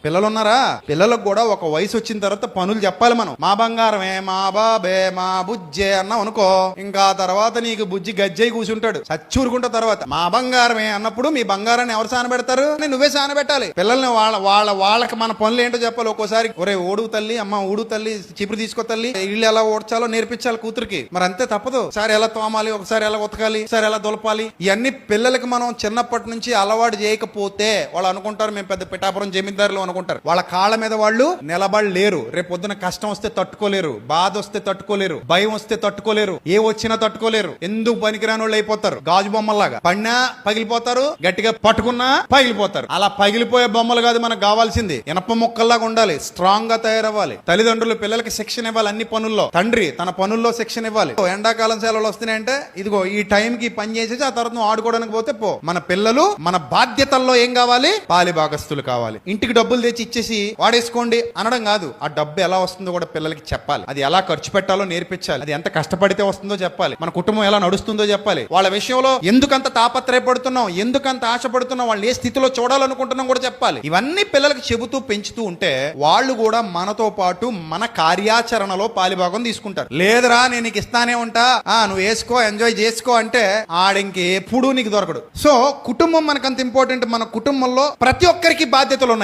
పిల్లలు ఉన్నారా? పిల్లలకు కూడా ఒక వయసు వచ్చిన తర్వాత పనులు చెప్పాలి మనం. మా బంగారమే, మా బాబే, మా బుజ్జే అన్నాం అనుకో, ఇంకా తర్వాత నీకు బుజ్జి గజ్జై కూర్చుంటాడు చచ్చూరుకుంటా. తర్వాత మా బంగారమే అన్నప్పుడు మీ బంగారాన్ని ఎవరు సానబెడతారు? నువ్వే సానబెట్టాలి. పిల్లల్ని వాళ్ళకి మన పనులు ఏంటో చెప్పాలి. ఒక్కోసారి ఒరే ఓడు తల్లి, అమ్మ ఊడు తల్లి, చిపురు తీసుకో తల్లి, ఇల్లు ఎలా ఓడ్చాలో నేర్పించాలి కూతురికి. మరి అంతే, తప్పదు. ఒకసారి ఎలా తోమాలి, ఒకసారి ఎలా ఉతకాలి, ఒకసారి ఎలా దులపాలి, ఇవన్నీ పిల్లలకి మనం చిన్నప్పటి నుంచి అలవాటు చేయకపోతే వాళ్ళు అనుకుంటారు మేము పెద్ద పిఠాపురం జమీందారులు అనుకుంటారు. వాళ్ళ కాళ్ళ మీద వాళ్ళు నిలబడలేరు. రేపు పొద్దున కష్టం వస్తే తట్టుకోలేరు, బాధ వస్తే తట్టుకోలేరు, భయం వస్తే తట్టుకోలేరు, ఏ వచ్చినా తట్టుకోలేరు. ఎందుకు పనికిరాని వాళ్ళు అయిపోతారు. గాజు బొమ్మల్లాగా పడినా పగిలిపోతారు, గట్టిగా పట్టుకున్నా పగిలిపోతారు. అలా పగిలిపోయే బొమ్మలు కాదు మనకు కావాల్సింది. ఇనప ముక్కల్లాగా ఉండాలి, స్ట్రాంగ్ గా తయారవ్వాలి. తల్లిదండ్రులు పిల్లలకి శిక్షణ ఇవ్వాలి. అన్ని పనుల్లో తండ్రి తన పనుల్లో శిక్షణ ఇవ్వాలి. ఎండాకాలం సెలవులు వస్తున్నాయంటే ఇదిగో ఈ టైం కి పని చేసేసి ఆ తర్వాత నువ్వు ఆడుకోవడానికి పోతే పో. మన పిల్లలు మన బాధ్యతల్లో ఏం కావాలి? పాలి భాగస్తులు కావాలి. ఇంటికి డబ్బులు తెచ్చి ఇచ్చేసి వాడేసుకోండి అనడం కాదు. ఆ డబ్బు ఎలా వస్తుందో కూడా పిల్లలకి చెప్పాలి. అది ఎలా ఖర్చు పెట్టాలో నేర్పించాలి. అది ఎంత కష్టపడితే వస్తుందో చెప్పాలి. మన కుటుంబం ఎలా నడుస్తుందో చెప్పాలి. వాళ్ళ విషయంలో ఎందుకంత తాపత్రయపడుతున్నాం, ఎందుకంత ఆశపడుతున్నాం, వాళ్ళు ఏ స్థితిలో చూడాలనుకుంటున్నాం కూడా చెప్పాలి. ఇవన్నీ పిల్లలకి చెబుతూ పెంచుతూ ఉంటే వాళ్ళు కూడా మనతో పాటు మన కార్యాచరణలో పాలిభాగం తీసుకుంటారు. లేదురా నేను నీకు ఇస్తానే ఉంటా, నువ్వు వేసుకో ఎంజాయ్ చేసుకో అంటే ఆడింకెప్పుడు నీకు దొరకడు. సో కుటుంబం మనకంత ఇంపార్టెంట్. మన కుటుంబంలో ప్రతి ఒక్కరికి బాధ్యతలు ఉన్నాయి.